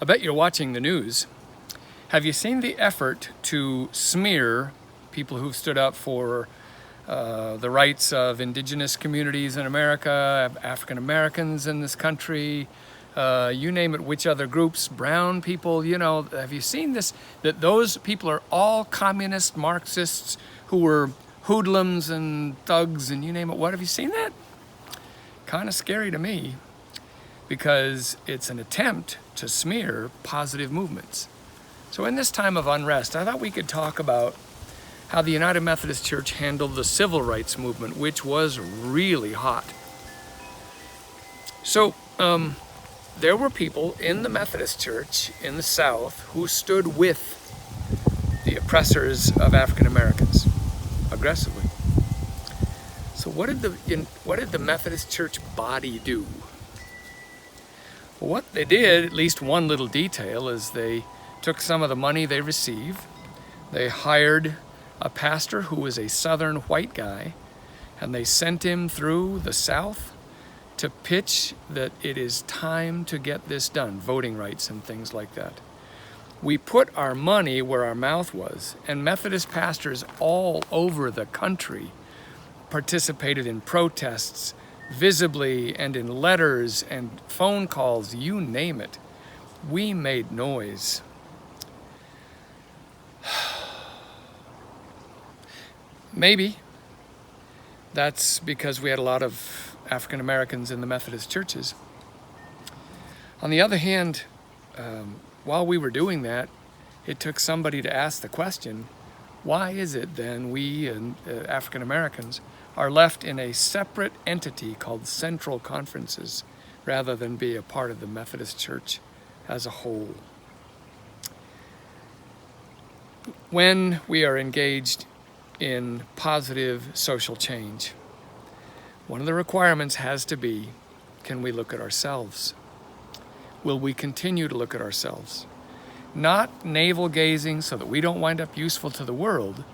I bet you're watching the news. Have you seen the effort to smear people who've stood up for the rights of indigenous communities in America, African Americans in this country, you name it, which other groups, brown people, you know, have you seen this? That those people are all communist Marxists who were hoodlums and thugs and you name it. What, have you seen that? Kind of scary to me, because it's an attempt to smear positive movements. So in this time of unrest, I thought we could talk about how the United Methodist Church handled the civil rights movement, which was really hot. So there were people in the Methodist Church in the South who stood with the oppressors of African Americans aggressively. So what did the Methodist Church body do? Well, what they did, at least one little detail, is they took some of the money they received, they hired a pastor who was a Southern white guy, and they sent him through the South to pitch that it is time to get this done, voting rights and things like that. We put our money where our mouth was, and Methodist pastors all over the country participated in protests, visibly, and in letters and phone calls, you name it. We made noise. Maybe that's because we had a lot of African Americans in the Methodist churches. On the other hand, while we were doing that, it took somebody to ask the question, why is it then we and African Americans are left in a separate entity called Central Conferences rather than be a part of the Methodist Church as a whole? When we are engaged in positive social change, one of the requirements has to be, can we look at ourselves? Will we continue to look at ourselves? Not navel-gazing so that we don't wind up useful to the world,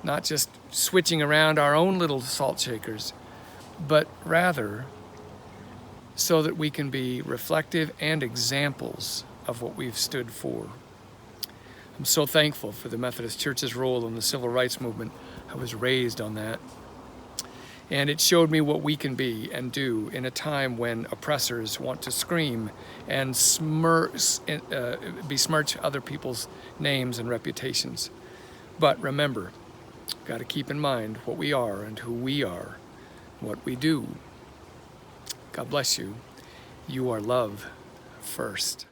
not just switching around our own little salt shakers, but rather so that we can be reflective and examples of what we've stood for. I'm so thankful for the Methodist Church's role in the civil rights movement. I was raised on that. And it showed me what we can be and do in a time when oppressors want to scream and besmirch other people's names and reputations. But remember, got to keep in mind what we are and who we are, what we do. God bless you. You are love first.